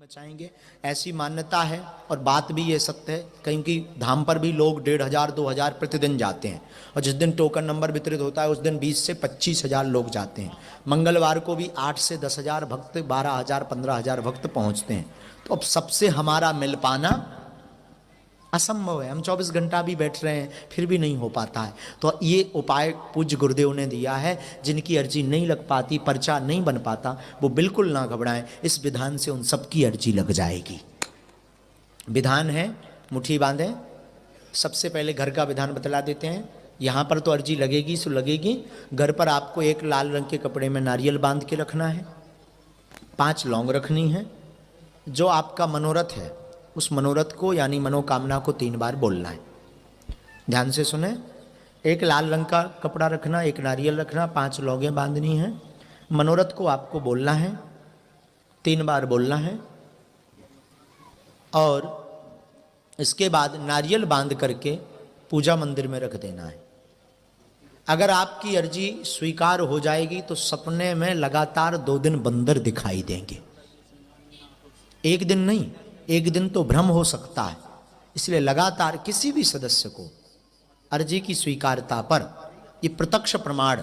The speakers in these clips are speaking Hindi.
बचाएंगे, ऐसी मान्यता है। और बात भी ये सत्य है, क्योंकि धाम पर भी लोग 1500 2000 प्रतिदिन जाते हैं और जिस दिन टोकन नंबर वितरित होता है उस दिन 20 से 25,000 लोग जाते हैं। मंगलवार को भी 8 से 10,000 भक्त, 12,000 15,000 भक्त पहुंचते हैं। तो अब सबसे हमारा मिल पाना असंभव है। हम 24 घंटा भी बैठ रहे हैं फिर भी नहीं हो पाता है। तो ये उपाय पूज्य गुरुदेव ने दिया है। जिनकी अर्जी नहीं लग पाती, पर्चा नहीं बन पाता, वो बिल्कुल ना घबराएं, इस विधान से उन सबकी अर्जी लग जाएगी। विधान है, मुट्ठी बांधें। सबसे पहले घर का विधान बतला देते हैं। यहाँ पर तो अर्जी लगेगी सो लगेगी। घर पर आपको एक लाल रंग के कपड़े में नारियल बांध के रखना है, 5 लौंग रखनी है। जो आपका मनोरथ है उस मनोरथ को यानी मनोकामना को 3 बार बोलना है। ध्यान से सुने। एक लाल रंग का कपड़ा रखना, एक नारियल रखना, 5 लौंगें बांधनी हैं। मनोरथ को आपको बोलना है, 3 बार बोलना है। और इसके बाद नारियल बांध करके पूजा मंदिर में रख देना है। अगर आपकी अर्जी स्वीकार हो जाएगी तो सपने में लगातार 2 दिन बंदर दिखाई देंगे। एक दिन नहीं, एक दिन तो भ्रम हो सकता है। इसलिए लगातार किसी भी सदस्य को अर्जी की स्वीकारता पर, ये प्रत्यक्ष प्रमाण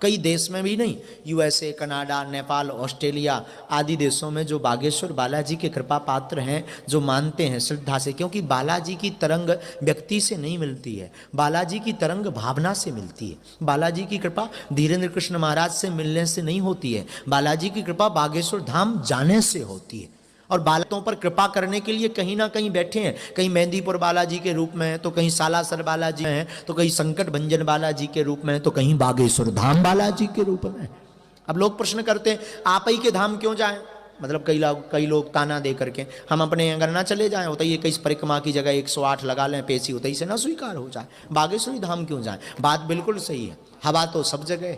कई देश में भी नहीं, यूएसए, कनाडा, नेपाल, ऑस्ट्रेलिया आदि देशों में जो बागेश्वर बालाजी के कृपा पात्र हैं, जो मानते हैं श्रद्धा से, क्योंकि बालाजी की तरंग व्यक्ति से नहीं मिलती है, बालाजी की तरंग भावना से मिलती है। बालाजी की कृपा धीरेन्द्र कृष्ण महाराज से मिलने से नहीं होती है, बालाजी की कृपा बागेश्वर धाम जाने से होती है। और बालकों पर कृपा करने के लिए कहीं ना कहीं बैठे हैं, कहीं मेहंदीपुर बालाजी के रूप में, तो कहीं सालासर बालाजी में, तो कहीं संकट भंजन बालाजी के रूप में, तो कहीं बागेश्वर धाम बालाजी के रूप में। अब लोग प्रश्न करते हैं आप ही के धाम क्यों जाएं? मतलब कई लोग ताना दे करके हम अपने अगर ना चले जाएं, होता ही कई परिक्रमा की जगह 108 लगा लें पेशी, होता ही से ना स्वीकार हो जाए, बागेश्वरी धाम क्यों जाए? बात बिल्कुल सही है। हवा तो सब जगह,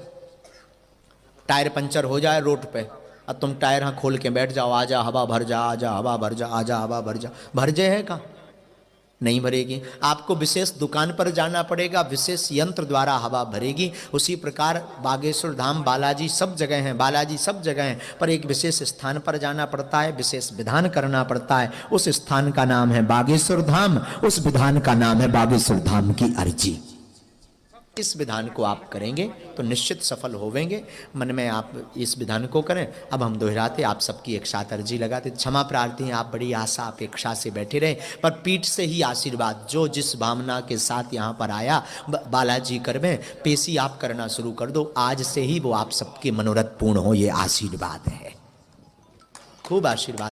टायर पंचर हो जाए रोड पे, अब तुम टायर हाँ खोल के बैठ जाओ, आजा हवा भर जा, आजा हवा भर जा, आजा हवा भर जा, भर जाए है का? नहीं भरेगी। आपको विशेष दुकान पर जाना पड़ेगा, विशेष यंत्र द्वारा हवा भरेगी। उसी प्रकार बागेश्वर धाम बालाजी सब जगह हैं, बालाजी सब जगह हैं, पर एक विशेष स्थान पर जाना पड़ता है, विशेष विधान करना पड़ता है। उस स्थान का नाम है बागेश्वर धाम, उस विधान का नाम है बागेश्वर धाम की अर्जी। इस विधान को आप करेंगे तो निश्चित सफल होवेंगे। मन में आप इस विधान को करें। अब हम दोहराते, आप सबकी एक साथ अर्जी लगाते। क्षमा प्रार्थी हैं, आप बड़ी आशा अपेक्षा से बैठे रहे, पर पीठ से ही आशीर्वाद, जो जिस भावना के साथ यहाँ पर आया बालाजी कर में पेशी आप करना शुरू कर दो। आज से ही वो आप सबके मनोरथ पूर्ण हो, ये आशीर्वाद है। खूब आशीर्वाद।